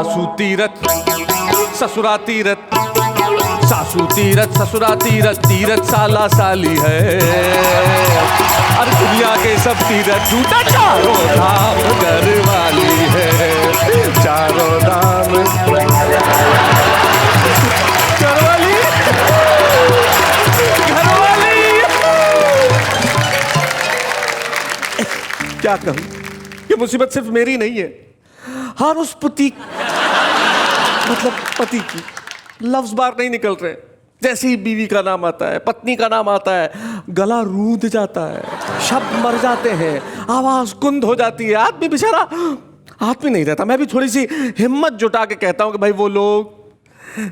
सासू तीरथ ससुरा तीरथ, सासू तीरथ ससुरा तीरथ, तीरथ साला साली है। अरे दुनिया के सब तीरथ झूठा, चारों धाम घर वाली है, चारों धाम घरवाली घरवाली। क्या कहूं, ये मुसीबत सिर्फ मेरी नहीं है, हर उस पति मतलब पति की लफ्ज बार नहीं निकल रहे। जैसे ही बीवी का नाम आता है, पत्नी का नाम आता है, गला रूंध जाता है, शब्द मर जाते हैं, आवाज कुंद हो जाती है, आदमी बेचारा आदमी नहीं रहता। मैं भी थोड़ी सी हिम्मत जुटा के कहता हूं कि भाई वो लोग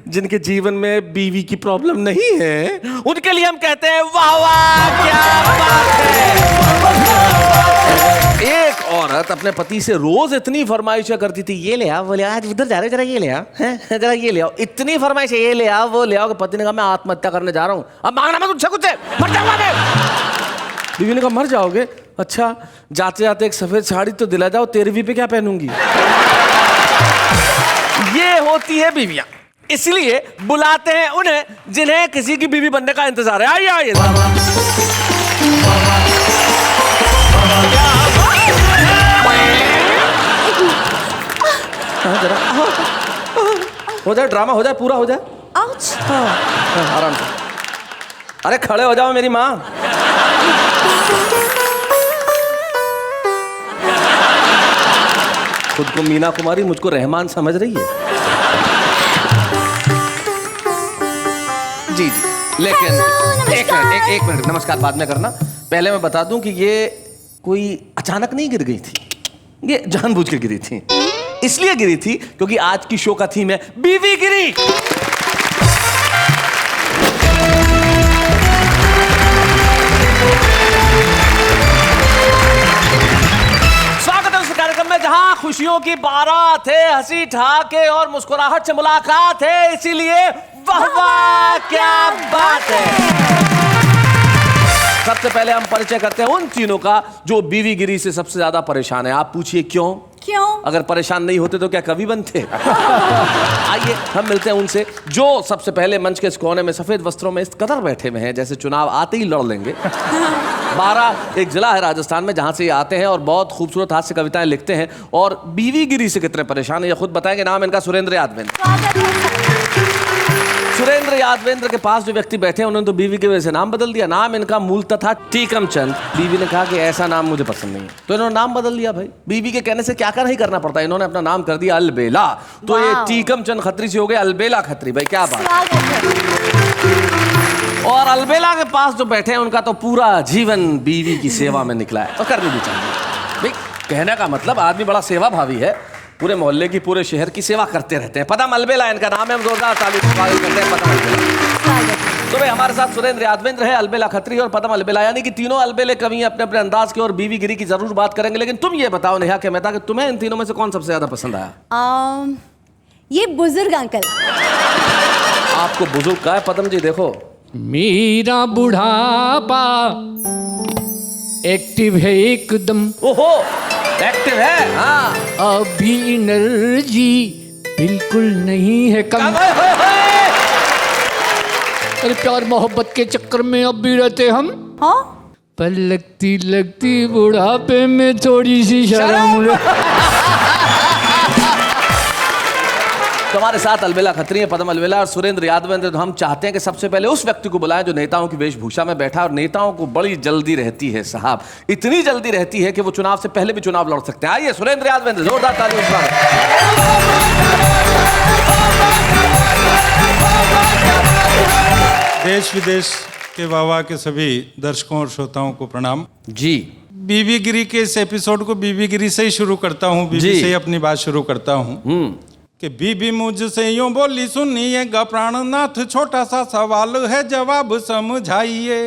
जिनके जीवन में बीवी की प्रॉब्लम नहीं है, उनके लिए हम कहते हैं वाह वाह क्या बात है। एक औरत अपने पति से रोज इतनी फरमाइशें करती थी, ये ले आओ वो ले आओ, आज उधर जा रहे जरा ये ले आओ, हैं जरा ये ले आओ, इतनी फरमाइशें ये ले आओ वो ले आओ कि पति ने कहा मैं आत्महत्या करने जा रहा हूं, अब मांगना मत मुझसे कुछ, मर जाऊंगा मैं। बीवी ने कहा मर जाओगे, अच्छा जाते जाते एक सफेद साड़ी तो दिला जाओ, 13वीं पे क्या पहनूंगी। ये होती है बीवियां, इसलिए बुलाते हैं उन्हें जिन्हें किसी की बीवी बनने का इंतजार है। आइए आइए जरा हो जाए, ड्रामा हो जाए, पूरा हो जाए। आराम से, अरे खड़े हो जाओ मेरी माँ। खुद को मीना कुमारी, मुझको रहमान समझ रही है। जी जी, लेकिन एक मिनट, नमस्कार बाद में करना। पहले मैं बता दूं कि ये कोई अचानक नहीं गिर गई थी, ये जानबूझ के गिरी थी। इसलिए गिरी थी क्योंकि आज की शो का थीम है बीवी गिरी। स्वागत है उस कार्यक्रम में जहां खुशियों की बारात है, हंसी ठहाके और मुस्कुराहट से मुलाकात है, इसीलिए वाह वाह क्या बात है। सबसे पहले हम परिचय करते हैं उन तीनों का जो बीवी गिरी से सबसे ज्यादा परेशान है। आप पूछिए क्यों? अगर परेशान नहीं होते तो क्या कवि बनते? आइए हम मिलते हैं उनसे जो सबसे पहले मंच के इस कोने में सफेद वस्त्रों में इस कदर बैठे हुए हैं जैसे चुनाव आते ही लड़ लेंगे। 12 एक जिला है राजस्थान में जहां से ये आते हैं और बहुत खूबसूरत हास्य कविताएं लिखते हैं और बीवी गिरी से कितने परेशान है ये खुद बताएंगे। नाम इनका सुरेंद्र यादवेंद्र। सुरेंद्र यादवेंद्र के पास जो व्यक्ति बैठे हैं उन्होंने तो बीवी की वजह से नाम बदल दिया। नाम इनका मूलतः था टीकम चंद। बीवी ने कहा कि ऐसा नाम मुझे पसंद नहीं है तो इन्होंने नाम बदल दिया। भाई बीवी के कहने से क्या क्या नहीं करना पड़ता, इन्होंने अपना नाम कर दिया अलबेला। तो ये टीकम चंद खत्री से हो गए अलबेला खत्री। भाई क्या बात। और अलबेला के पास जो बैठे हैं उनका तो पूरा जीवन बीवी की सेवा में निकला है और करनी भी चाहिए। भाई कहने का मतलब आदमी बड़ा सेवा भावी है, पूरे मोहल्ले की पूरे शहर की सेवा करते रहते हैं। पदम अलबेला इनका नाम है, हम जोरदार ताली करते हैं पदम अलबेला। तो भाई हमारे साथ सुरेंद्र यादवेंद्र है, अलबेला खत्री और पदम अलबेला, यानी कि तीनों अलबेले कवि अपने अपने अंदाज के और बीवी गिरी की जरूर बात करेंगे। लेकिन तुम ये बताओ नेहा के मेहता कि तुम्हें इन तीनों में से कौन सबसे ज्यादा पसंद आया? ये बुजुर्ग अंकल। आपको बुजुर्ग का है पदम जी? देखो मेरा बुढ़ापा एक्टिव है एकदम। ओहो एक्टिव है। हाँ अभी एनर्जी बिल्कुल नहीं है कम। अरे प्यार मोहब्बत के चक्कर में अब भी रहते हम। हाँ पर लगती लगती बुढ़ापे में थोड़ी सी शर्म। हमारे साथ अलबेला खत्री है, पदम अलबेला और सुरेंद्र यादवेंद्र। तो हम चाहते हैं कि सबसे पहले उस व्यक्ति को बुलाएं जो नेताओं की वेशभूषा में बैठा और नेताओं को बड़ी जल्दी रहती है साहब, इतनी जल्दी रहती है कि वो चुनाव से पहले भी चुनाव लड़ सकते हैं। आइए सुरेंद्र यादवेंद्र, जोरदार तालियों से स्वागत। देश विदेश के वाह के सभी दर्शकों और श्रोताओं को प्रणाम जी। बीवी गिरी के इस एपिसोड को बीवी गिरी से ही शुरू करता हूँ, बीवी से ही अपनी बात शुरू करता हूँ कि बीबी मुझसे यूं बोली सुनिएगा प्राणनाथ, छोटा सा सवाल है जवाब समझाइए।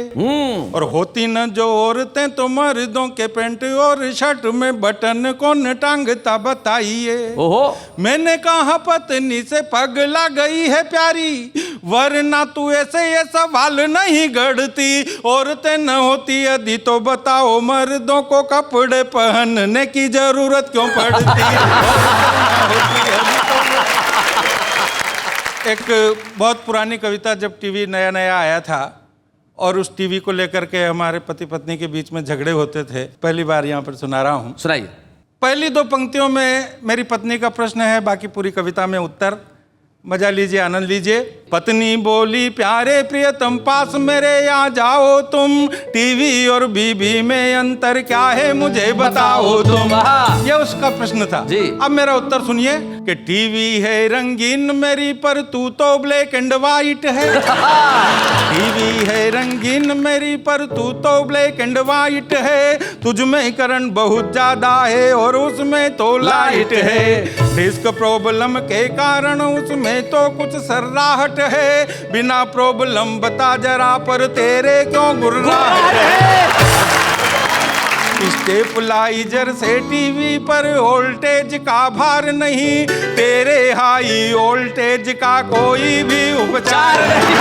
और होती न जो औरतें तो मर्दों के पैंट और शर्ट में बटन कौन टांगता बताइए। मैंने कहा पत्नी से पगला गई है प्यारी, वरना तू ऐसे ये सवाल नहीं गढ़ती। औरतें न होती यदि तो बताओ मर्दों को कपड़े पहनने की जरूरत क्यों पड़ती। एक बहुत पुरानी कविता, जब टीवी नया नया आया था और उस टीवी को लेकर के हमारे पति पत्नी के बीच में झगड़े होते थे, पहली बार यहाँ पर सुना रहा हूँ। सुनाइए। पहली 2 पंक्तियों में मेरी पत्नी का प्रश्न है, बाकी पूरी कविता में उत्तर। मजा लीजिए, आनंद लीजिए। पत्नी बोली, प्यारे प्रियतम पास मेरे आ जाओ तुम, टीवी और बीबी में अंतर क्या है मुझे बताओ तुम। ये उसका प्रश्न था जी। अब मेरा उत्तर सुनिए कि टीवी है रंगीन मेरी, पर तू तो ब्लैक एंड वाइट है। टीवी है रंगीन मेरी, पर तू तो ब्लैक एंड वाइट है। तुझ में करंट बहुत ज्यादा है और उसमें तो लाइट है। डिस्क प्रॉब्लम के कारण उसमें तो कुछ सर्राहट है। बिना प्रॉब्लम बता जरा, पर तेरे क्यों गुर्राहट है। स्टेपलाइजर से टीवी पर वोल्टेज का भार नहीं, तेरे हाई वोल्टेज का कोई भी उपचार नहीं।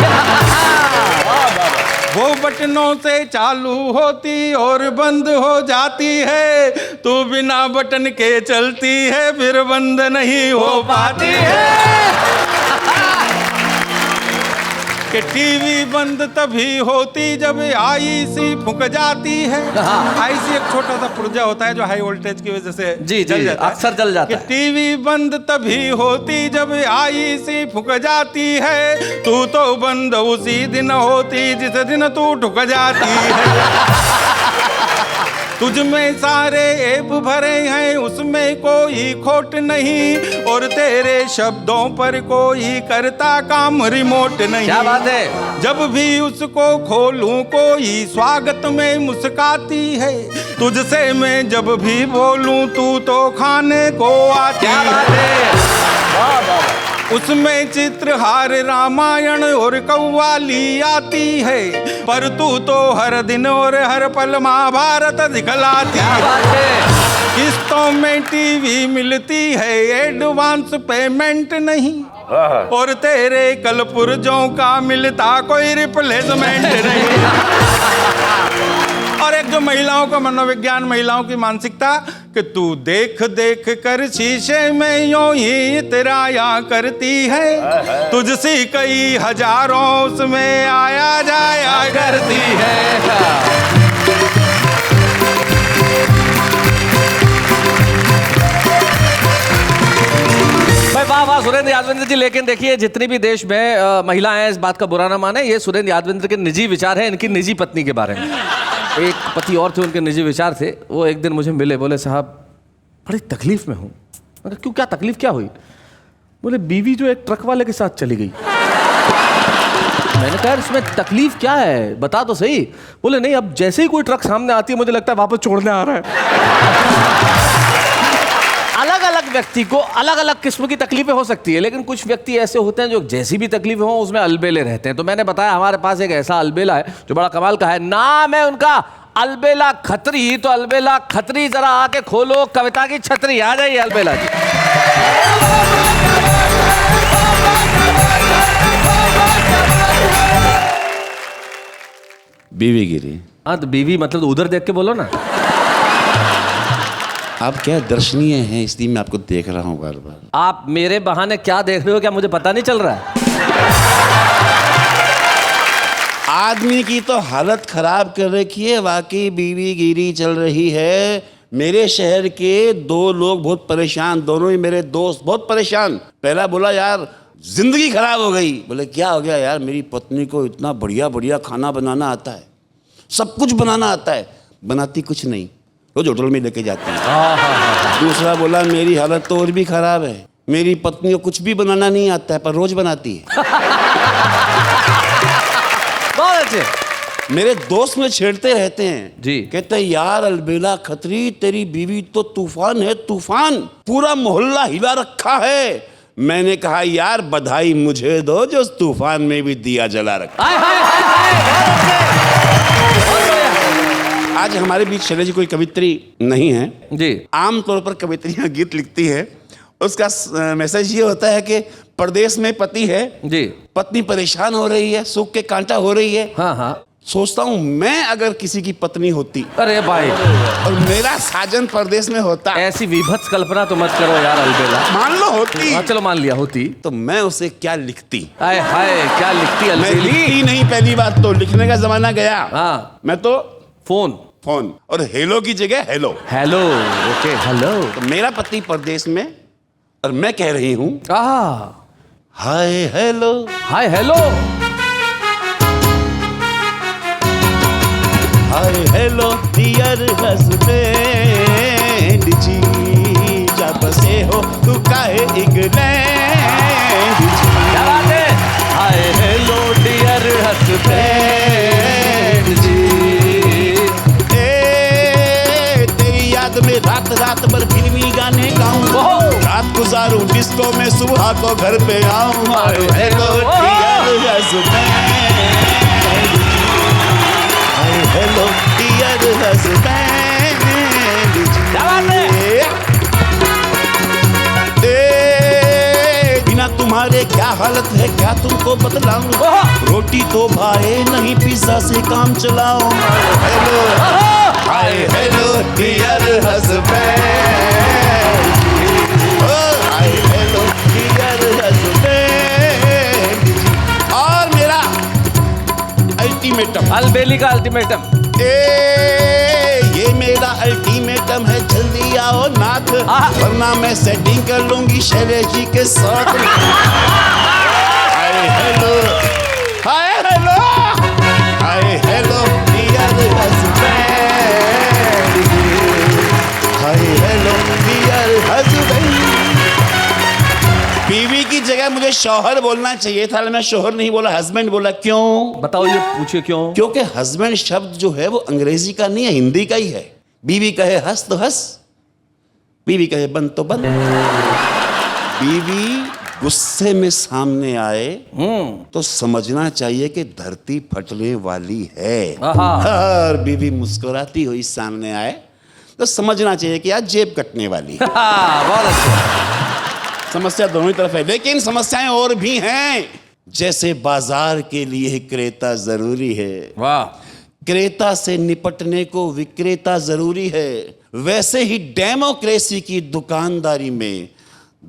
वो बटनों से चालू होती और बंद हो जाती है, तू बिना बटन के चलती है फिर बंद नहीं हो पाती है। कि टीवी बंद तभी होती जब आईसी फूंक जाती है। आईसी एक छोटा सा पुर्जा होता है जो हाई वोल्टेज की वजह से जी जी अक्सर जल जाता है। टीवी बंद तभी होती जब आईसी फूंक जाती है, तू तो बंद उसी दिन होती जिस दिन तू ठुक जाती है। तुझ में सारे ऐप भरे हैं, उसमें कोई खोट नहीं, और तेरे शब्दों पर कोई करता काम रिमोट नहीं। क्या बात है। जब भी उसको खोलूं कोई स्वागत में मुस्काती है, तुझसे मैं जब भी बोलूं तू तो खाने को आती क्या बात है। वाह वाह। उसमें चित्रहार रामायण और कव्वाली आती है, पर तू तो हर दिन और हर पल महाभारत दिखलाती है। किस्तों में टीवी मिलती है, एडवांस पेमेंट नहीं, और तेरे कल पुर्जों का मिलता कोई रिप्लेसमेंट नहीं। और एक जो महिलाओं का मनोविज्ञान, महिलाओं की मानसिकता कि तू देख देख कर शीशे में यूं ही इतराया करती है, तुझसी कई हजारों उसमें आया जाया करती है। वाह वाह सुरेंद्र यादवेंद्र जी। लेकिन देखिए, जितनी भी देश में महिलाएं हैं, इस बात का बुरा ना माने, ये सुरेंद्र यादवेंद्र के निजी विचार हैं, इनकी निजी पत्नी के बारे में। एक पति और थे, उनके निजी विचार थे। वो एक दिन मुझे मिले, बोले साहब बड़ी तकलीफ में हूँ। मैंने कहा क्यों, क्या तकलीफ क्या हुई? बोले बीवी जो एक ट्रक वाले के साथ चली गई। मैंने कहा इसमें तकलीफ क्या है, बता तो सही। बोले नहीं, अब जैसे ही कोई ट्रक सामने आती है मुझे लगता है वापस छोड़ने आ रहा है। अलग अलग व्यक्ति को अलग अलग किस्म की तकलीफें हो सकती है, लेकिन कुछ व्यक्ति ऐसे होते हैं जो जैसी भी तकलीफ हो उसमें अलबेले रहते हैं। तो मैंने बताया हमारे पास एक ऐसा अलबेला है जो बड़ा कमाल का है। नाम है उनका अलबेला खत्री। तो अलबेला खत्री, जरा आके खोलो कविता की छतरी। आ जाइए अलबेला जी। बीवी गिरी। हाँ तो बीवी मतलब उधर देख के बोलो ना। आप क्या दर्शनीय हैं, इसलिए मैं आपको देख रहा हूँ बार बार। आप मेरे बहाने क्या देख रहे हो, क्या मुझे पता नहीं चल रहा है? आदमी की तो हालत खराब कर रखी है, वाकई बीवी गिरी चल रही है। मेरे शहर के 2 लोग बहुत परेशान, दोनों ही मेरे दोस्त बहुत परेशान। पहला बोला यार जिंदगी खराब हो गई। बोले क्या हो गया यार? मेरी पत्नी को इतना बढ़िया बढ़िया खाना बनाना आता है, सब कुछ बनाना आता है, बनाती कुछ नहीं, रोज होटल में लेके जाती है। दूसरा बोला मेरी हालत तो और भी खराब है, मेरी पत्नी को कुछ भी बनाना नहीं आता है पर रोज बनाती है। बहुत अच्छे। मेरे दोस्त में छेड़ते रहते हैं जी। कहते हैं यार अलबेला खत्री तेरी बीवी तो तूफान है, तूफान, पूरा मोहल्ला हिला रखा है। मैंने कहा यार बधाई मुझे दो जो उस तूफान में भी दिया जला रखा। आज हमारे बीच शैलेश जी कोई कवित्री नहीं है जी। आमतौर पर कवित्रियां गीत लिखती है, उसका मैसेज ये होता है कि परदेश में पति है जी, पत्नी परेशान हो रही है, सूख के कांटा हो रही है। हाँ हाँ। सोचता हूँ मैं अगर किसी की पत्नी होती अरे भाई, और मेरा साजन परदेश में होता, ऐसी विभत्स कल्पना तो मत करो यार अलबेला। मान लो होती, हाँ, चलो मान लिया होती, तो मैं उसे क्या लिखती? हाय हाय क्या लिखती मैं अलबेली। लिखती नहीं, पहली बात तो लिखने का जमाना गया। हाँ, मैं तो फोन फोन, और हेलो की जगह हेलो। Hello, okay hello. तो मेरा पति परदेश में और मैं कह रही हूँ hi hello, hi hello, hi hello dear husband ji, जा बसे हो तू काहे इंग्लैंड जी। क्या बात है। हाय हेलो डियर हस्बैंड जी, तेरी याद में रात रात भर फिल्मी गाने गाऊं, रात गुजारूं डिस्को में, सुबह को घर पे आऊं। Hi hello dear husband, hi hello dear husband. क्या बात है। बिना तुम्हारे क्या हालत है क्या तुमको बतलाऊं, रोटी तो भाए नहीं पिज्जा से काम चलाऊं। Hello hi hello dear husband, hi hello dear husband. और मेरा अल्टीमेटम, अलबेली का अल्टीमेटम। ये मेरा अल्टीमेटम है, जल्दी आओ नाथ, वरना मैं सेटिंग कर लूंगी शैलेश जी के साथ। Hi hello, hi hello, hi hello dear husband, hi hello dear husband. बीवी की जगह मुझे शौहर बोलना चाहिए था, मैं शौहर नहीं बोला, हस्बैंड बोला। क्यों बताओ, ये पूछिए क्यों। क्योंकि हस्बैंड शब्द जो है वो अंग्रेजी का नहीं है, हिंदी का ही है। बीवी कहे हंस तो हंस, बीवी कहे बंद तो बंद। बीवी गुस्से में सामने आए तो समझना चाहिए कि धरती फटने वाली है, और बीवी मुस्कुराती हुई सामने आए तो समझना चाहिए कि आज जेब कटने वाली है। बहुत अच्छा। समस्या दोनों ही तरफ है, लेकिन समस्याएं और भी हैं। जैसे बाजार के लिए क्रेता जरूरी है, वाह, क्रेता से निपटने को विक्रेता जरूरी है, वैसे ही डेमोक्रेसी की दुकानदारी में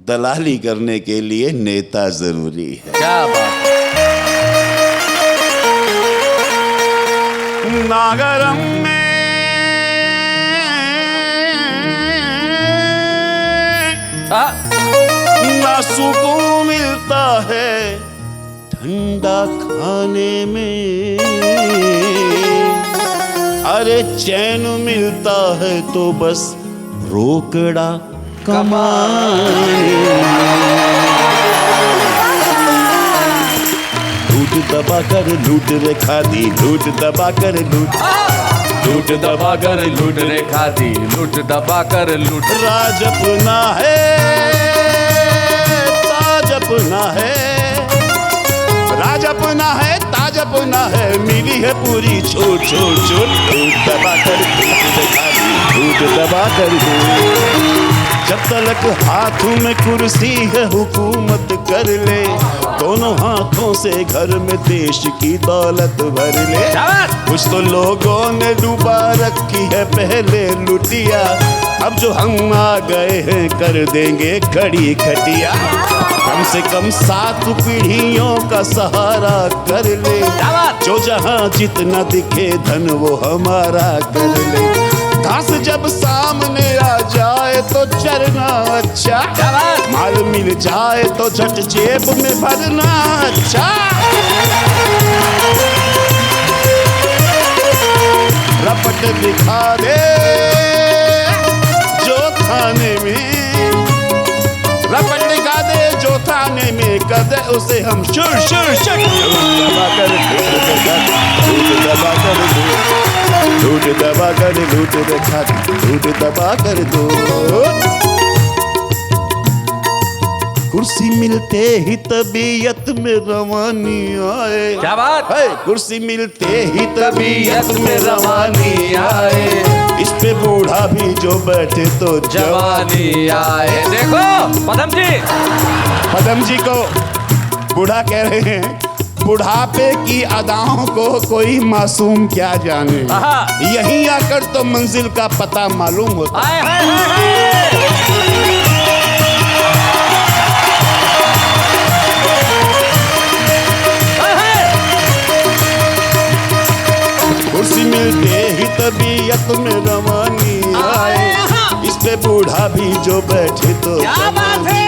दलाली करने के लिए नेता जरूरी है। क्या बात। नागरम में ना सुकून मिलता है ठंडा खाने में, अरे चैन मिलता है तो बस रोकड़ा कमाने। लूट दबा कर लूट रेखा दी, लूट दबा कर लूट, लूट दबा कर लूट रेखा दी, लूट दबा कर लूट। राज अपना है ताज अपना है, राज अपना है ताज अपना है, मिली है पूरी छोट छोट छोट। लूट दबा कर लूट रेखा दी, लूट दबा कर लूट। जब तक हाथों में कुर्सी है हुकूमत कर ले, दोनों हाथों से घर में देश की दौलत भर ले। कुछ तो लोगों ने डूबा रखी है पहले लुटिया, अब जो हम आ गए हैं कर देंगे खड़ी खटिया। कम से कम 7 पीढ़ियों का सहारा कर ले, जो जहां जितना दिखे धन वो हमारा कर ले। घास जब सामने आ जाए तो चरना अच्छा, माल मिल जाए तो झट जेब में भरना अच्छा। रपट दिखा दे जो थाने में, रपट दिखा दे जो थाने में, कर दे उसे हम शुर शुर शुर। दबा कर लूट दबा कर लूट दबा कर लूट रेखा, लूट दबा कर दो। कुर्सी मिलते ही तबीयत में रवानी आए। क्या बात है, कुर्सी मिलते ही तबीयत में रवानी आए, इस पे बूढ़ा भी जो बैठे तो जवानी आए। देखो पदम जी, पदम जी को बूढ़ा कह रहे हैं, बुढ़ापे की अदाओं को कोई मासूम क्या जाने, यहीं आकर तो मंजिल का पता मालूम होता। हाय हाय हाय कुर्सी मिलते ही तबीयत में रवानी आए, इस पे बूढ़ा भी जो बैठे तो क्या बात है।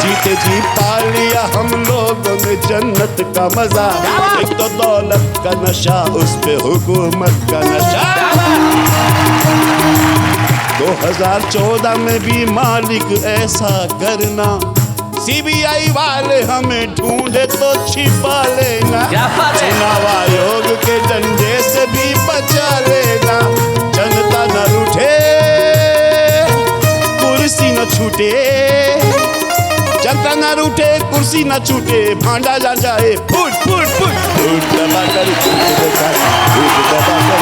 जीते जी पा लिया हम लोगों ने जन्नत का मजा, एक तो दौलत का नशा, उस पे हुकूमत का नशा। 2014 में भी मालिक ऐसा करना, CBI वाले हमें ढूंढे तो छिपा लेना, चुनाव आयोग के डंडे से भी बचा लेना। जनता न रूठे, कुर्सी न छूटे, जनता न रूठे, कुर्सी न छूटे, भांडा जा जाए फूट फूट फूट फूट दबा कर फूट दबा कर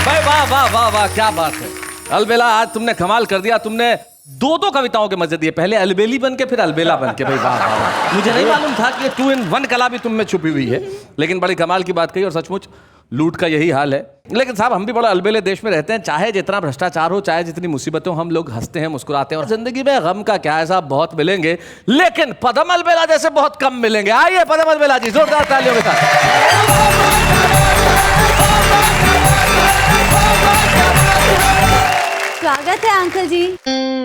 भाई वाह वाह वाह वाह, क्या बात है अलबेला, आज तुमने कमाल कर दिया। तुमने दो कविताओं के मजे दिए, पहले अलबेली बन के फिर अलबेला बन के। भाई वाह वाह वाह, मुझे नहीं मालूम था कि 2 in 1 कला भी तुम में छुपी हुई है, लेकिन बड़ी कमाल की बात कही। और सचमुच लूट का यही हाल है। लेकिन साहब हम भी बड़ा अलबेले देश में रहते हैं, चाहे जितना भ्रष्टाचार हो, चाहे जितनी मुसीबतें हो, हम लोग हंसते हैं, मुस्कुराते हैं। और जिंदगी में गम का क्या है साहब, बहुत मिलेंगे, लेकिन पदम अलबेला जैसे बहुत कम मिलेंगे। आइए पदम अलबेला जी, जोरदार तालियों के साथ। स्वागत है अंकल जी।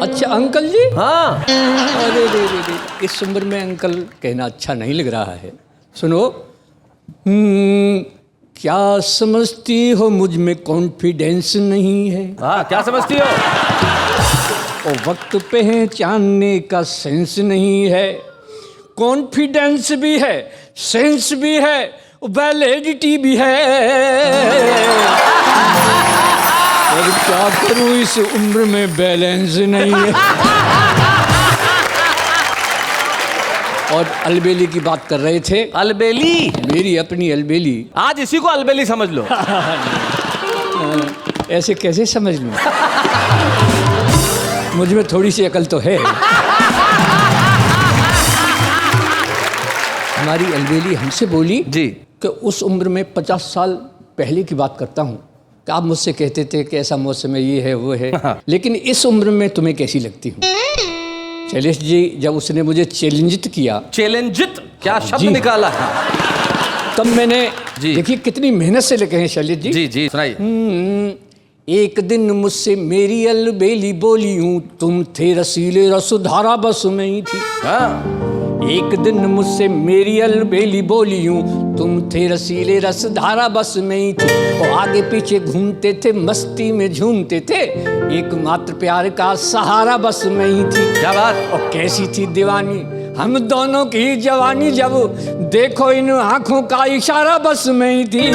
अच्छा अंकल जी। हाँ अरे रे, इस उम्र में अंकल कहना अच्छा नहीं लग रहा है। सुनो, क्या समझती हो मुझ में कॉन्फिडेंस नहीं है? हाँ, क्या समझती हो? और वक्त पहचानने का सेंस नहीं है। कॉन्फिडेंस भी है, सेंस भी है, वैलिडिटी भी है। और क्या करूं, इस उम्र में बैलेंस नहीं है। और अलबेली की बात कर रहे थे। अलबेली? मेरी अपनी अलबेली। आज इसी को अलबेली समझ लो। ऐसे कैसे समझ लूं? मुझ में थोड़ी सी अकल तो है। हमारी अलबेली हमसे बोली जी कि उस उम्र में 50 साल पहले की बात करता हूँ कि आप मुझसे कहते थे कि ऐसा मौसम है, ये है वो है, लेकिन इस उम्र में तुम्हें कैसी लगती हूँ? शैलेश जी, जब उसने मुझे चैलेंजित किया। चैलेंजित क्या शब्द जी निकाला है? तब मैंने जी देखिए कितनी मेहनत से लिखे हैं शैलेश जी। जी जी सुनाइए। एक दिन मुझसे मेरी अलबेली बोली हूँ, तुम थे रसीले रसधारा बस में ही थी। एक दिन मुझसे मेरी अलबेली बोली हूँ, तुम थे रसीले रसधारा बस में ही थी। और आगे पीछे घूमते थे, मस्ती में झूमते थे, एकमात्र प्यार का सहारा बस में ही थी। क्या बात? और कैसी थी दीवानी हम दोनों की जवानी, जब देखो इन आंखों का इशारा बस में ही थी।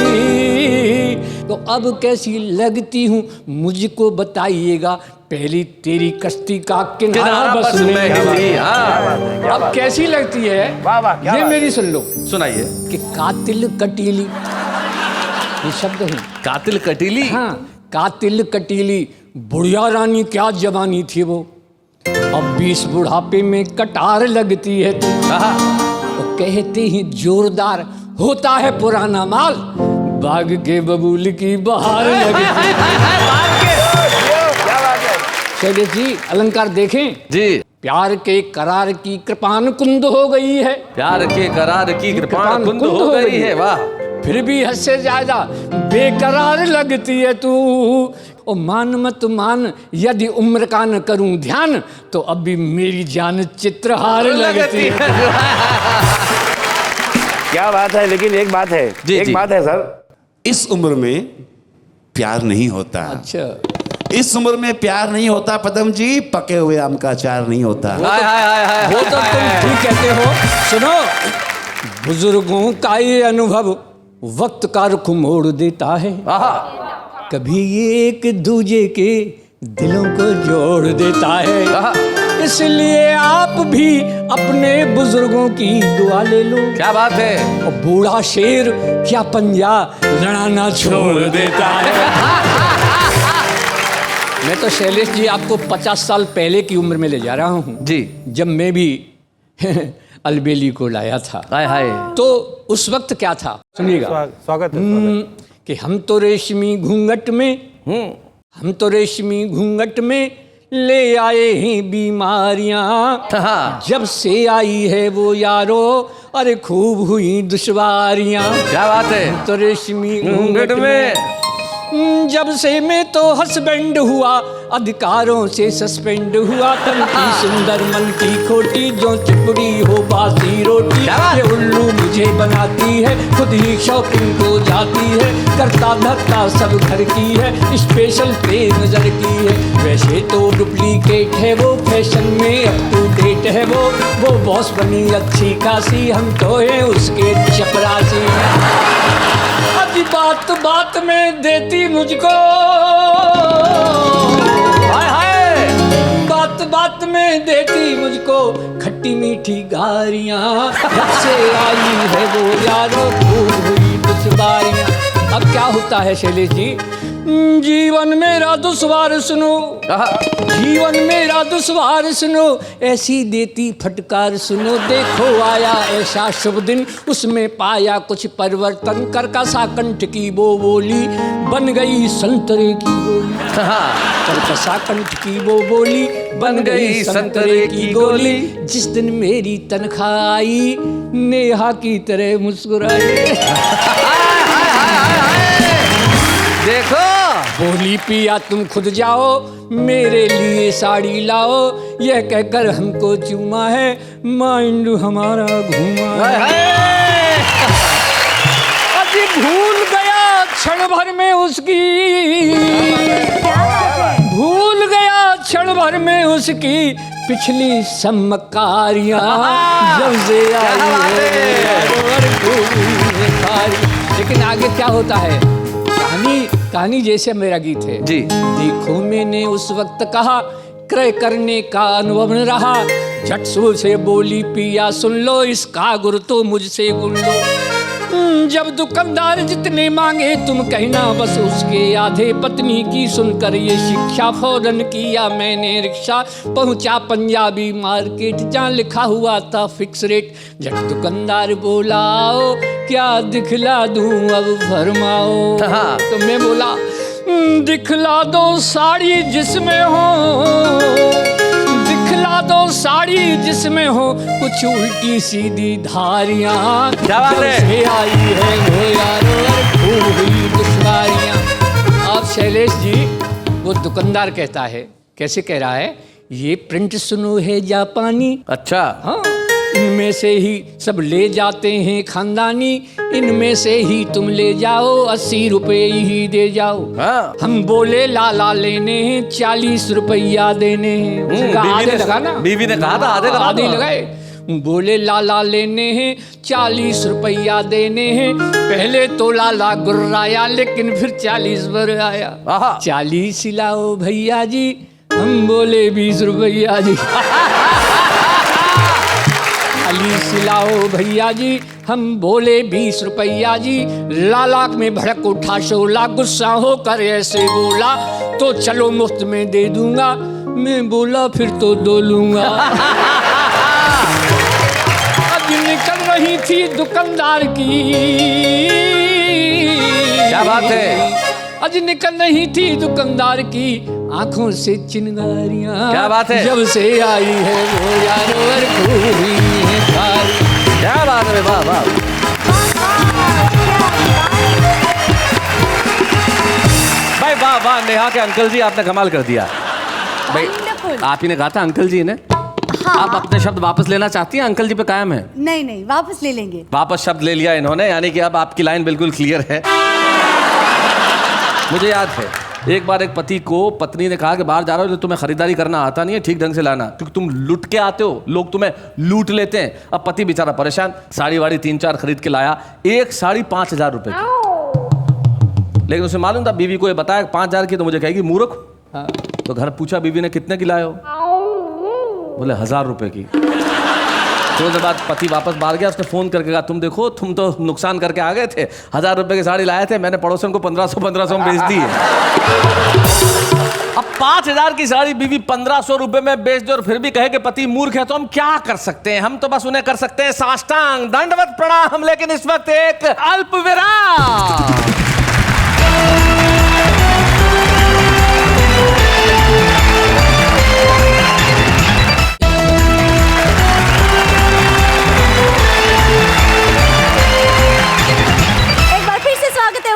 तो अब कैसी लगती हूँ मुझको बताइएगा, पहली तेरी कश्ती का किनारा बस में ही थी। अब कैसी लगती है? वाह वाह, क्या ये बात? मेरी सुन लो। सुनाइए। कि कातिल कटीली, ये शब्द है। कातिल कटीली? हाँ, कातिल कटीली बुढ़िया रानी क्या जवानी थी वो, अब 20 बुढ़ापे में कटार लगती है तू। वो कहते ही जोरदार होता है पुराना माल, बाग के बबूल की बहार लगती है। शैलेश जी, अलंकार देखें जी। प्यार के करार की कृपान कुंद हो गई है। प्यार के करार की कृपाण कुंद हो गई है। वाह। फिर भी हद से ज्यादा बेकरार लगती है तू। ओ मान मत मान, यदि उम्र का न करूं ध्यान, तो अभी मेरी जान चित्रहार लगती है। क्या बात है। लेकिन एक बात है, एक बात है सर, इस उम्र में प्यार नहीं होता। अच्छा, इस उम्र में प्यार नहीं होता पदम जी, पके हुए आम का अचार नहीं होता। वो तो तुम ठीक कहते हो। सुनो, बुजुर्गों का ये अनुभव वक्त का रुख मोड़ देता है, कभी ये एक दूजे के दिलों को जोड़ देता है। इसलिए आप भी अपने बुजुर्गों की दुआ ले लो। क्या बात है। और बूढ़ा शेर क्या पंजा लड़ाना छोड़ देता है। मैं तो शैलेश जी आपको 50 साल पहले की उम्र में ले जा रहा हूँ जी, जब मैं भी अलबेली को लाया था। हाय हाय। तो उस वक्त क्या था सुनिएगा। स्वागत है। कि हम तो रेशमी घूंघट में हम तो रेशमी घूंघट में ले आए हैं बीमारियां। हाँ। जब से आई है वो यारो अरे खूब हुई दुश्वारियां। क्या बात है। तो रेशमी घूंघट में जब से मैं तो हस्बैंड हुआ अधिकारों से सस्पेंड हुआ। तन की सुंदर मन की खोटी जो चिपड़ी हो बासी रोटी। ये उल्लू मुझे बनाती है खुद ही शॉपिंग को जाती है। करता धरता सब घर की है स्पेशल पे नजर की है। वैसे तो डुप्लीकेट है वो फैशन में अप टू डेट है वो बॉस बनी अच्छी खासी हम तो है उसके चपरासी। बात बात में देती मुझको हाय हाय। बात बात में देती मुझको खट्टी मीठी गारियां। जब से आई है वो यारो खूब हुई दुश्वारियां। अब क्या होता है शैलेश जी, जीवन मेरा दुश्वार सुनो जीवन मेरा दुश्वार सुनो ऐसी देती फटकार सुनो। देखो आया ऐसा शुभ दिन उसमें पाया कुछ परिवर्तन। करकसा कंठ की वो बोली बन गई संतरे की गोली। करकसा कंठ की वो बोली बन गई संतरे की गोली। जिस दिन मेरी तनख्वाह आई नेहा की तरह मुस्कुराई। देखो बोली पिया तुम खुद जाओ मेरे लिए साड़ी लाओ। यह कहकर हमको चूमा है माइंड हमारा घूमा है। अजी भूल गया क्षण भर में उसकी भूल गया क्षण भर में उसकी पिछली सम्मकारियां। जब से आई लेकिन आगे क्या होता है कहानी जैसे मेरा गीत है जी। देखो मैंने उस वक्त कहा क्रय करने का अनुभव न रहा। झट से बोली पिया सुन लो इसका गुर तो मुझसे गुन लो। जब दुकानदार जितने मांगे तुम कहना बस उसके आधे। पत्नी की सुनकर ये शिक्षा फौरन किया मैंने रिक्शा। पहुंचा पंजाबी मार्केट जहाँ लिखा हुआ था फिक्स रेट। जब दुकानदार बोलाओ क्या दिखला दूं अब फरमाओ। तो मैं बोला दिखला दो साड़ी जिसमें हो दिखला दो साड़ी जिसमें हो कुछ उल्टी सीधी धारियां। क्या बात है। आई है वो यारो खूब हुई दुश्वारियां। अब शैलेश जी वो दुकानदार कहता है कैसे कह रहा है ये प्रिंट सुनो है जापानी। अच्छा। हाँ इनमें से ही सब ले जाते हैं खानदानी। इनमें से ही तुम ले जाओ 80 रुपए ही दे जाओ। हाँ। हम बोले लाला लेने हैं 40 रुपया देने हैं। आधे लगा ना बीवी ने कहा था आधे लगाए। बोले लाला लेने हैं 40 रुपया देने हैं। पहले तो लाला गुर्राया लेकिन फिर 40 पर आया। 40 लाओ भैया जी हम बोले 20 रुपया जी। 40 लाओ भैया जी हम बोले 20 रुपया जी। लाला में भड़क उठा शोला गुस्सा होकर ऐसे बोला तो चलो मुफ्त में दे दूंगा। मैं बोला फिर तो दो लूंगा। अब निकल रही थी दुकानदार की क्या बात है। आज निकल रही थी दुकानदार की आंखों से चिंगारियां। क्या बात है। जब से आई है वो यारो क्या बात है। वाह वाह। भाई वाह वाह नेहा के अंकल जी आपने कमाल कर दिया भाई। Wonderful. आप ही ने कहा था अंकल जी ने। आप अपने शब्द वापस लेना चाहती हैं अंकल जी पे कायम है। नहीं वापस ले लेंगे। वापस शब्द ले लिया इन्होंने यानी कि अब आपकी लाइन बिल्कुल क्लियर है। मुझे याद है एक बार एक पति को पत्नी ने कहा कि बाहर जा रहा हो तो तुम्हें खरीदारी करना आता नहीं है ठीक ढंग से लाना क्योंकि तुम लुट के आते हो लोग तुम्हें लूट लेते हैं। अब पति बेचारा परेशान साड़ी वाड़ी 3-4 खरीद के लाया। एक साड़ी 5,000 रुपए की। लेकिन उसे मालूम था बीवी को ये बताया 5,000 की तो मुझे कहेगी मूर्ख। तो घर पूछा बीवी ने कितने की लाए हो बोले 1000 रुपए की। थोड़ी देर बाद पति वापस बाहर गया, उसने फोन करके कहा तुम देखो तुम तो नुकसान करके आ गए थे, 1000 रुपए की साड़ी लाए थे, मैंने पड़ोसन को 1500 में बेच दी है। अब 5000 की साड़ी बीवी 1500 रुपए में बेच दे और फिर भी कहे कि पति मूर्ख है, तो हम क्या कर सकते हैं? हम तो बस उन्हें कर सकते हैं साष्टांग दंडवत प्रणाम। लेकिन इस वक्त एक अल्प विराम।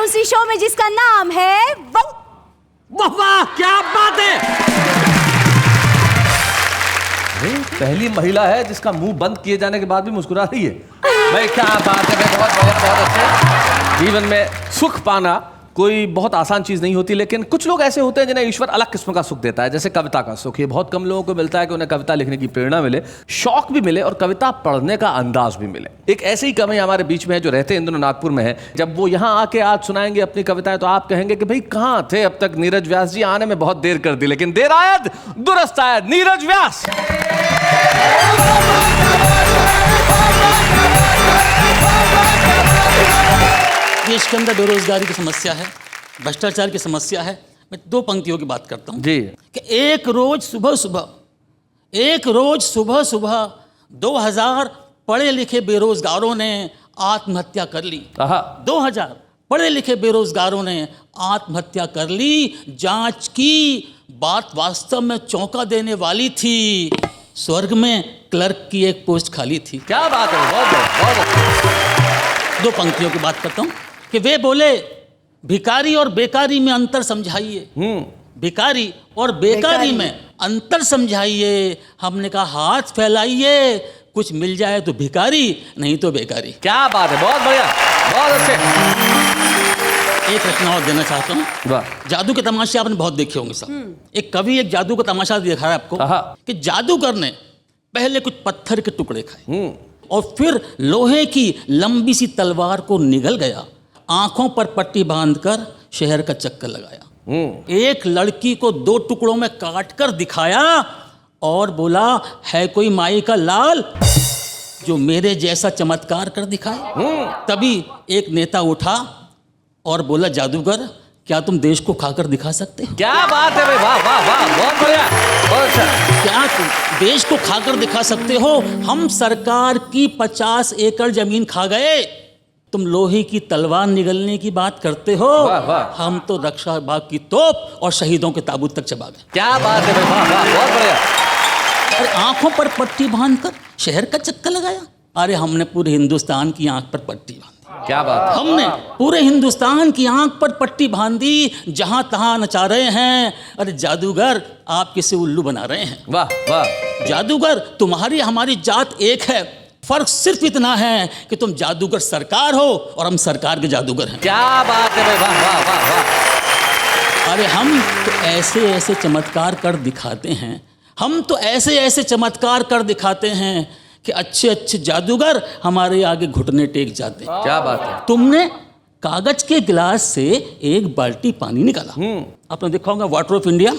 उसी शो में जिसका नाम है वाह वाह क्या बात है। पहली महिला है जिसका मुंह बंद किए जाने के बाद भी मुस्कुरा रही है। भाई क्या बात है, भाई बहुत बढ़िया, बहुत अच्छे। जीवन में सुख पाना कोई बहुत आसान चीज नहीं होती, लेकिन कुछ लोग ऐसे होते हैं जिन्हें ईश्वर अलग किस्म का सुख देता है, जैसे कविता का सुख। ये बहुत कम लोगों को मिलता है कि उन्हें कविता लिखने की प्रेरणा मिले, शौक भी मिले और कविता पढ़ने का अंदाज भी मिले। एक ऐसे ही कवि हमारे बीच में है जो रहते हैं इन दिनों नागपुर में है। जब वो यहाँ आके आज सुनाएंगे अपनी कविताएं तो आप कहेंगे कि भाई कहाँ थे अब तक नीरज व्यास जी? आने में बहुत देर कर दी, लेकिन देर आयद दुरुस्त आयद। नीरज व्यास। देश के अंदर बेरोजगारी की समस्या है, भ्रष्टाचार की समस्या है। मैं 2 पंक्तियों की बात करता हूँ जी। कि एक रोज सुबह 2000 पढ़े लिखे बेरोजगारों ने आत्महत्या कर ली। 2000 पढ़े लिखे बेरोजगारों ने आत्महत्या कर ली। जांच की बात वास्तव में चौंका देने वाली थी। स्वर्ग में क्लर्क की एक पोस्ट खाली थी। क्या बात है, बहुत 2 पंक्तियों की बात करता हूँ कि वे बोले भिखारी और बेकारी में अंतर समझाइए। भिखारी और बेकारी में अंतर समझाइए। हमने कहा हाथ फैलाइए, कुछ मिल जाए तो भिखारी, नहीं तो बेकारी। क्या बात है, बहुत बढ़िया, बहुत अच्छे। एक रचना और देना चाहता हूँ। वाह। जादू के तमाशे आपने बहुत देखे होंगे सब। एक कवि एक जादू का तमाशा दिखा रहा है आपको कि जादूगर ने पहले कुछ पत्थर के टुकड़े खाए और फिर लोहे की लंबी सी तलवार को निगल गया, आंखों पर पट्टी बांधकर शहर का चक्कर लगाया। एक लड़की को 2 टुकड़ों में काट कर दिखाया और बोला है कोई माई का लाल जो मेरे जैसा चमत्कार कर दिखाए। तभी एक नेता उठा और बोला जादूगर क्या तुम देश को खाकर दिखा सकते हो? क्या बात है भाई, वाह वाह वाह, बहुत बढ़िया, बहुत अच्छा। क्या तुम देश को खाकर दिखा सकते हो? हम सरकार की 50 एकड़ जमीन खा गए, तुम लोहे की तलवार निगलने की बात करते हो। वाह वाह। हम तो रक्षा विभाग की तोप और शहीदों के ताबूत तक चबा गए। क्या बात है भाई, वाह वाह, बहुत बढ़िया। अरे आंखों पर पट्टी बांधकर शहर का चक्कर लगाया। अरे हमने पूरे हिंदुस्तान की आंख पर पट्टी बांधी। क्या बात है। हमने पूरे हिंदुस्तान की आंख पर पट्टी बांधी, जहां तहां नचा रहे हैं। अरे जादूगर आप किसे उल्लू बना रहे हैं? वाह वाह। जादूगर तुम्हारी हमारी जात एक है, फर्क सिर्फ इतना है कि तुम जादूगर सरकार हो और हम सरकार के जादूगर हैं। क्या बात है भाई, वाह वाह वाह वाह। अरे हम तो ऐसे ऐसे चमत्कार कर दिखाते हैं, हम तो ऐसे ऐसे चमत्कार कर दिखाते हैं कि अच्छे अच्छे जादूगर हमारे आगे घुटने टेक जाते हैं। क्या बात है। तुमने कागज के गिलास से एक बाल्टी पानी निकाला। आपने देखा होगा वाटर ऑफ इंडिया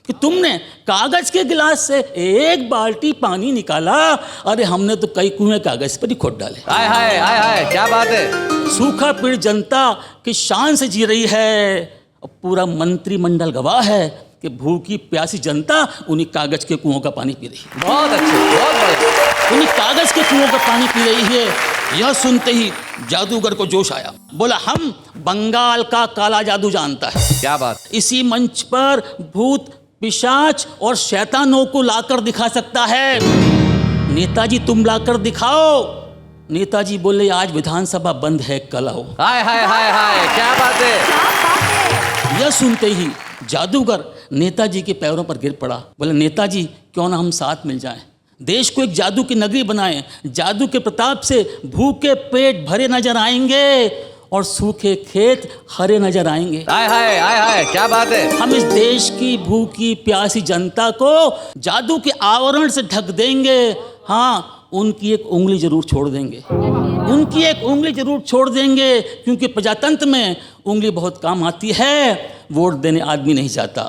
कि तुमने कागज के गिलास से एक बाल्टी पानी निकाला। अरे हमने तो कई कुएं कागज पर ही खोद डाले। हाय हाय हाय हाय, क्या बात है। सूखा पीड़ जनता की शान से जी रही है और पूरा मंत्रिमंडल गवाह है कि भूखी प्यासी जनता उन्हीं कागज के कुओं का पानी पी रही है। बहुत अच्छे, बहुत बढ़िया। उन्हीं कागज के कुओं का पानी पी रही है। यह सुनते ही जादूगर को जोश आया, बोला हम बंगाल का काला जादू जानता है। क्या बात। इसी मंच पर भूत पिशाच और शैतानों को लाकर दिखा सकता है। नेताजी तुम लाकर दिखाओ। नेताजी बोले आज विधानसभा बंद है, कल आओ। हाय हाय हाय हाय, क्या बात है। यह सुनते ही जादूगर नेताजी के पैरों पर गिर पड़ा। बोले नेताजी क्यों ना हम साथ मिल जाएं, देश को एक जादू की नगरी बनाएं। जादू के प्रताप से भूखे पेट भरे नजर आएंगे और सूखे खेत हरे नजर आएंगे। हाय हाय हाय हाय, क्या बात है। हम इस देश की भूखी प्यासी जनता को जादू के आवरण से ढक देंगे। हाँ, उनकी एक उंगली जरूर छोड़ देंगे, उनकी एक उंगली जरूर छोड़ देंगे, क्योंकि प्रजातंत्र में उंगली बहुत काम आती है। वोट देने आदमी नहीं जाता,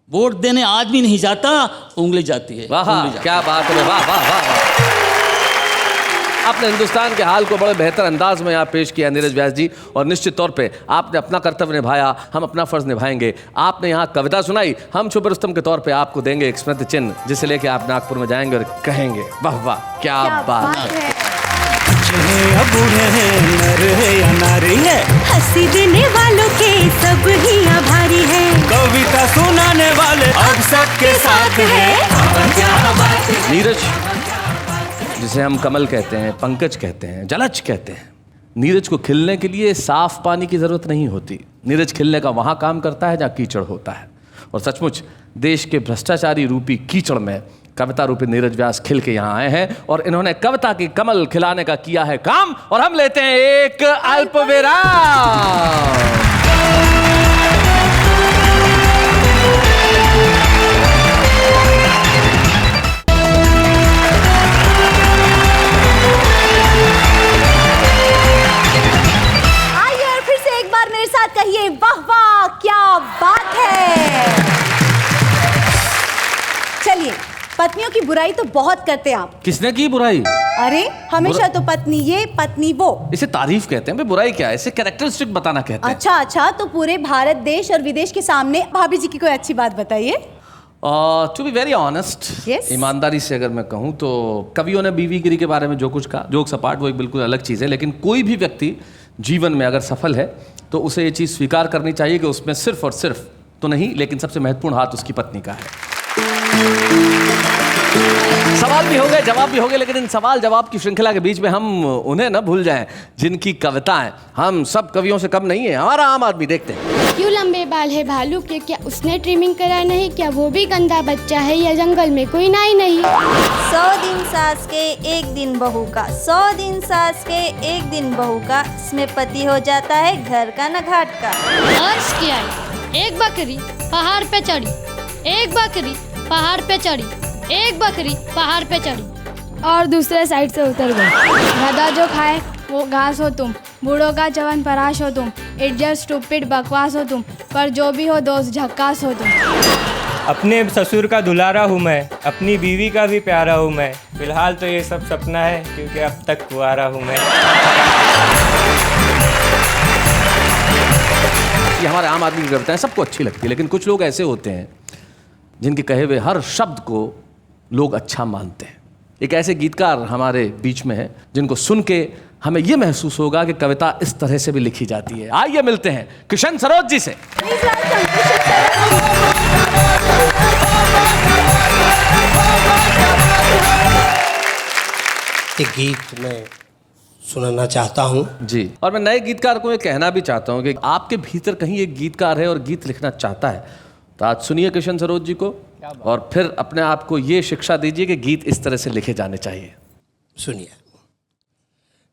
वोट देने आदमी नहीं जाता, उंगली जाती है। वाह, उंगली जाती क्या बात है, वाह वाह वाह वाह। आपने हिंदुस्तान के हाल को बड़े बेहतर अंदाज में यहाँ पेश किया नीरज व्यास जी, और निश्चित तौर पे आपने अपना कर्तव्य निभाया, हम अपना फर्ज निभाएंगे। आपने यहाँ कविता सुनाई, हम छुपे रुस्तम के तौर पे आपको देंगे एक स्मृति चिन्ह, जिसे लेके आप नागपुर में जाएंगे और कहेंगे वाह वाह क्या बात है। बूढ़े हैं, नर है या नारी है, हंसी देने वालों के सब ही आभारी है, कविता सुनाने वाले अब सबके साथ है। नीरज, जिसे हम कमल कहते हैं, पंकज कहते हैं, जलज कहते हैं, नीरज को खिलने के लिए साफ पानी की जरूरत नहीं होती। नीरज खिलने का वहां काम करता है जहां कीचड़ होता है, और सचमुच देश के भ्रष्टाचारी रूपी कीचड़ में कविता रूपी नीरज व्यास खिल के यहाँ आए हैं, और इन्होंने कविता की कमल खिलाने का किया है काम। और हम लेते हैं एक अल्प विराम। कहिए वाह वाह क्या बात है। चलिए, पत्नियों की बुराई तो बहुत करते हैं आप। किसने की बुराई? अरे हमेशा तो पत्नी ये पत्नी वो। इसे तारीफ कहते हैं, बुराई क्या है? इसे कैरेक्टरिस्टिक बताना कहते हैं। अच्छा, तो पूरे भारत देश और विदेश के सामने भाभी जी की कोई अच्छी बात बताइए। टू बी वेरी ऑनेस्ट, ईमानदारी से अगर मैं कहूँ तो कवियों ने बीवीगिरी के बारे में जो कुछ कहा, जोक सपाट, वो एक बिल्कुल अलग चीज़ है। लेकिन कोई भी व्यक्ति जीवन में अगर सफल है तो उसे ये चीज़ स्वीकार करनी चाहिए कि उसमें सिर्फ और सिर्फ तो नहीं, लेकिन सबसे महत्वपूर्ण हाथ उसकी पत्नी का है। सवाल भी हो गए, जवाब भी हो गए, लेकिन इन सवाल जवाब की श्रृंखला के बीच में हम उन्हें न भूल जाएं जिनकी कविताएं हम सब कवियों से कम नहीं है। हमारा आम आदमी देखते हैं। क्यों लंबे बाल है भालू के, क्या उसने ट्रिमिंग करा नहीं, क्या वो भी गंदा बच्चा है, या जंगल में कोई नाई नहीं। 100 दिन सास के एक दिन बहू का, 100 दिन सास के एक दिन बहू का, इसमें पति हो जाता है घर का न घाट का। अर्ज किया, एक बकरी पहाड़ पे चढ़ी, एक बकरी पहाड़ पे चढ़ी, एक बकरी पहाड़ पे चढ़ी और दूसरे साइड से उतर गई। गधा जो खाए वो घास हो तुम, बूढ़ों का चवन पराश हो तुम, इडियट स्टूपिड बकवास हो तुम, पर जो भी हो दोस्त झक्कास हो तुम। अपने ससुर का दुलारा हूँ मैं, अपनी बीवी का भी प्यारा हूँ मैं, फिलहाल तो ये सब सपना है क्योंकि अब तक कुंवारा हूँ मैं। ये हमारे आम आदमी की कविताएं सबको अच्छी लगती है, लेकिन कुछ लोग ऐसे होते हैं जिनके कहे हुए हर शब्द को लोग अच्छा मानते हैं। एक ऐसे गीतकार हमारे बीच में है जिनको सुन के हमें यह महसूस होगा कि कविता इस तरह से भी लिखी जाती है। आइए मिलते हैं किशन सरोज जी से। एक गीत मैं सुनाना चाहता हूँ जी, और मैं नए गीतकार को ये कहना भी चाहता हूँ कि आपके भीतर कहीं एक गीतकार है और गीत लिखना चाहता है, तो आज सुनिए किशन सरोज जी को, और फिर अपने आप को ये शिक्षा दीजिए कि गीत इस तरह से लिखे जाने चाहिए। सुनिए।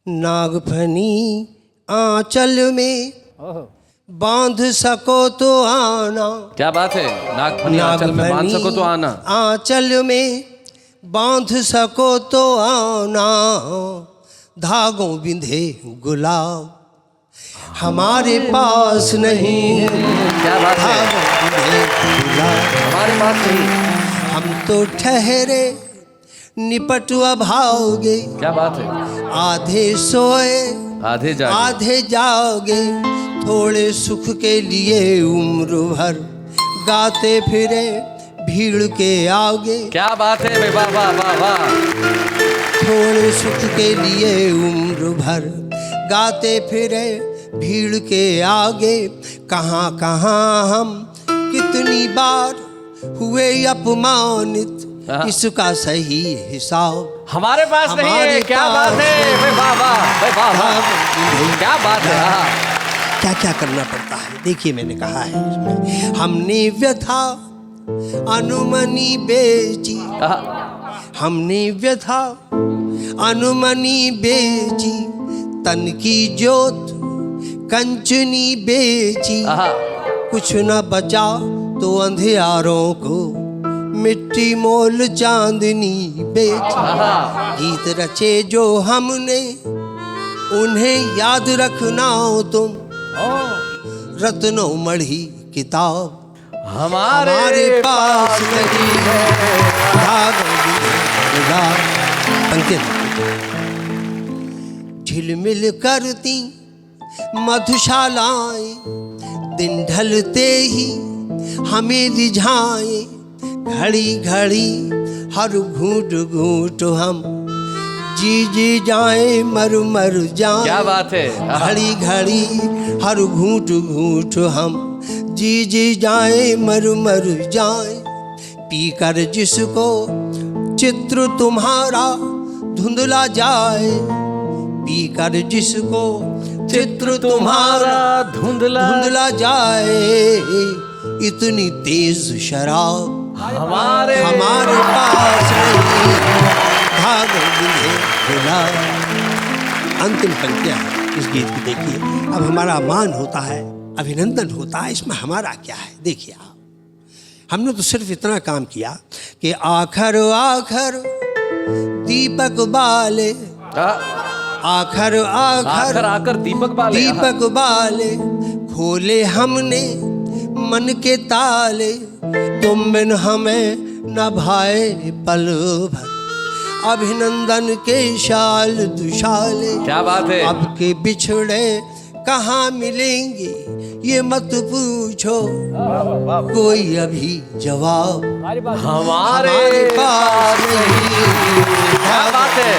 नागफनी आंचल में बांध सको तो आना। क्या बात है, नागफनी आंचल में बांध सको तो आना। आंचल में बांध सको तो आना, धागों बिंधे गुलाब हमारे पास नहीं है। क्या बात है, हमारे पास नहीं, हम तो ठहरे निपट भाओगे। क्या बात है, आधे सोए आधे जागे, थोड़े सुख के लिए उम्र भर गाते फिरे भीड़ के आगे। क्या बात है, वाह वाह वाह वाह। थोड़े सुख के लिए उम्र भर गाते फिरे भीड़ के आगे। कहाँ कहाँ हम कितनी बार हुए अपमानित, इसका सही हिसाब हमारे पास नहीं है। क्या बात है, वाह वाह वाह, क्या बात है। क्या क्या करना पड़ता है देखिए, मैंने कहा है इसमें, हमने व्यथा अनुमनी बेची, हमने व्यथा अनुमनी बेची, तन की जोत कंचनी बेची, कुछ न बचा तो अंधियारों को मिट्टी मोल चांदनी बेची। गीत रचे जो हमने उन्हें याद रखना तुम, रत्नों मढ़ी किताब हमारे पास नहीं है। अंकित झिलमिल करती मधुशालाएं दिन ढलते ही हमें रिझाए, घड़ी घड़ी हर घूट घूट हम जी जाए मर मर जाए। क्या बात है। घड़ी घड़ी हर घूट घूट हम जी जाए मर मर जाए। पीकर जिसको चित्र तुम्हारा धुंधला जाए, पीकर जिसको चित्र तुम्हारा धुंधला जाए। इतनी तेज शराब हमारे पास नहीं, भाग मिले। अंतिम पंक्तियां इस गीत की देखिए। अब हमारा मान होता है, अभिनंदन होता है, इसमें हमारा क्या है? देखिए आप, हमने तो सिर्फ इतना काम किया कि आखर आखर दीपक बाले, आखर आखर दीपक बाले खोले हमने मन के ताले। तुम बिन हमें न भाए पल भर, अभिनंदन के शाल दुशाले। क्या बात है। अब के बिछड़े कहाँ मिलेंगे ये मत पूछो, कोई अभी जवाब हमारे पास नहीं। क्या बात है,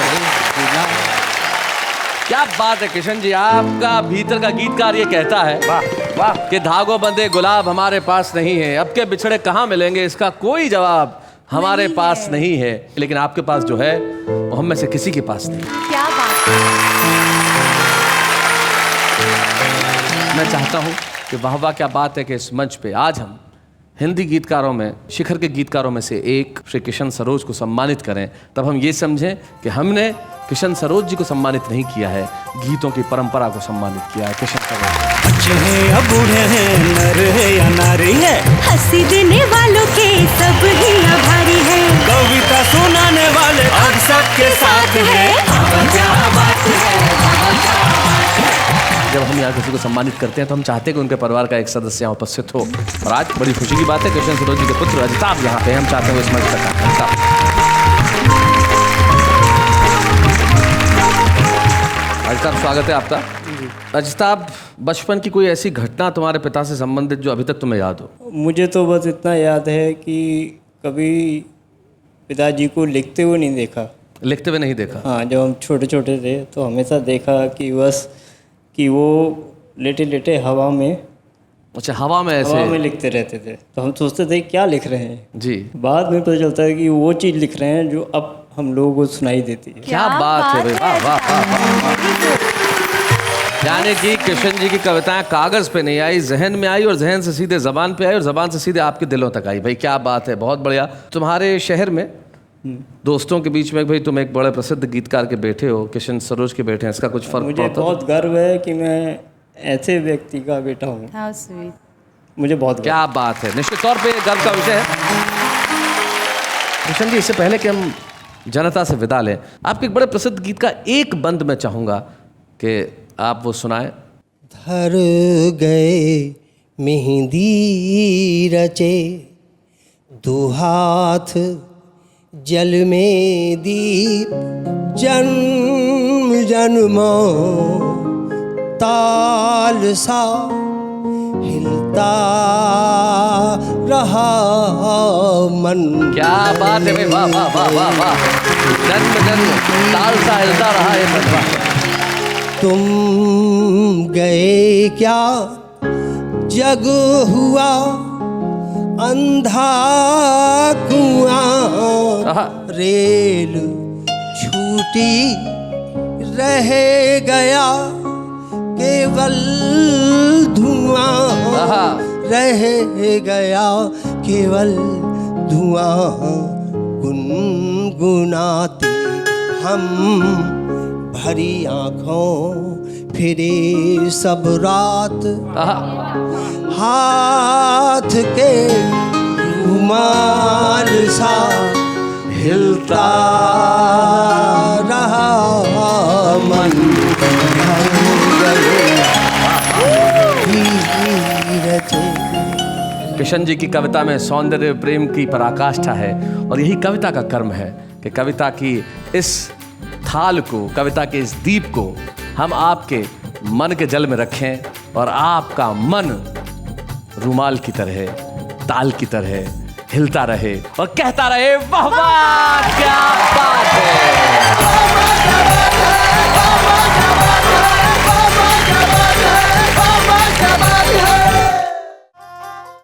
क्या बात है किशन जी। आपका भीतर का गीतकार ये कहता है वाह कि धागों बंधे गुलाब हमारे पास नहीं है, अब के बिछड़े कहाँ मिलेंगे इसका कोई जवाब हमारे पास नहीं है। लेकिन आपके पास जो है वो हम में से किसी के पास नहीं। क्या बात है। मैं चाहता हूं कि वाह वाह क्या बात है कि इस मंच पे आज हम हिंदी गीतकारों में शिखर के गीतकारों में से एक श्री किशन सरोज को सम्मानित करें। तब हम ये समझें कि हमने किशन सरोज जी को सम्मानित नहीं किया है, गीतों की परंपरा को सम्मानित किया है। किशन सरोज बच्चे हैं या बूढ़े हैं, नर है या नारी है, हंसी देने वालों के सब ही आभारी है, कविता सुनाने वाले अब सबके साथ है। जब हम यहाँ किसी को सम्मानित करते हैं तो हम चाहते हैं कि उनके परिवार का एक सदस्य यहाँ उपस्थित हो। और आज बड़ी खुशी की बात है किशन सरोज जी के पुत्र अजिताभ यहाँ पे हम चाहते हैं वो इस मंच तक आए। अजिताभ स्वागत है आपका। अजिताभ, बचपन की कोई ऐसी घटना तुम्हारे पिता से संबंधित जो अभी तक तुम्हें याद हो? मुझे तो बस इतना याद है कि कभी पिताजी को लिखते हुए नहीं देखा। लिखते हुए नहीं देखा? हाँ, जब हम छोटे छोटे थे तो हमेशा देखा कि बस कि वो लेटे लेटे हवा में, अच्छा हवा में ऐसे हवा में लिखते रहते थे। तो हम सोचते थे क्या लिख रहे हैं जी। बाद में पता चलता है कि वो चीज़ लिख रहे हैं जो अब हम लोगों को सुनाई देती है। क्या बात है भाई, वाह वाह वाह। यानी कि किशन जी की कविताएं कागज पे नहीं आई, जहन में आई और जहन से सीधे जबान पे आई और जबान से सीधे आपके दिलों तक आई। भाई क्या बात है, बहुत बढ़िया। तुम्हारे शहर में दोस्तों के बीच में भाई तुम एक बड़े प्रसिद्ध गीतकार के बेटे हो, किशन सरोज के बेटे हैं, इसका कुछ फर्क मुझे बहुत गर्व है कि मैं ऐसे व्यक्ति का बेटा हूँ। How sweet. मुझे बहुत क्या बात है, निश्चित तौर पे गर्व का विषय है। किशन जी, इससे पहले कि हम जनता से विदा लें, आपके एक बड़े प्रसिद्ध गीत का एक बंद मैं चाहूँगा कि आप वो सुनाएं। धर गए मेहंदी रचे, दो हाथ जल में दीप, जन्म जन्मों ताल सा हिलता रहा मन। क्या बात है भाई, वाह वाह वाह वाह वाह। जन्म जन्म ताल सा हिलता रहा ये मन। वाह। तुम गए क्या जग हुआ अंधा कुआं, रेल छूटी रह गया केवल धुआं, रह गया केवल धुआं। गुनगुनाते हम भरी आँखों फिरे सब रात, हाथ के रुमाल सा हिलता रहा मन। किशन जी की कविता में सौंदर्य प्रेम की पराकाष्ठा है और यही कविता का कर्म है कि कविता की इस थाल को, कविता के इस दीप को हम आपके मन के जल में रखें और आपका मन रुमाल की तरह, ताल की तरह हिलता रहे और कहता रहे वाह वाह क्या बात है।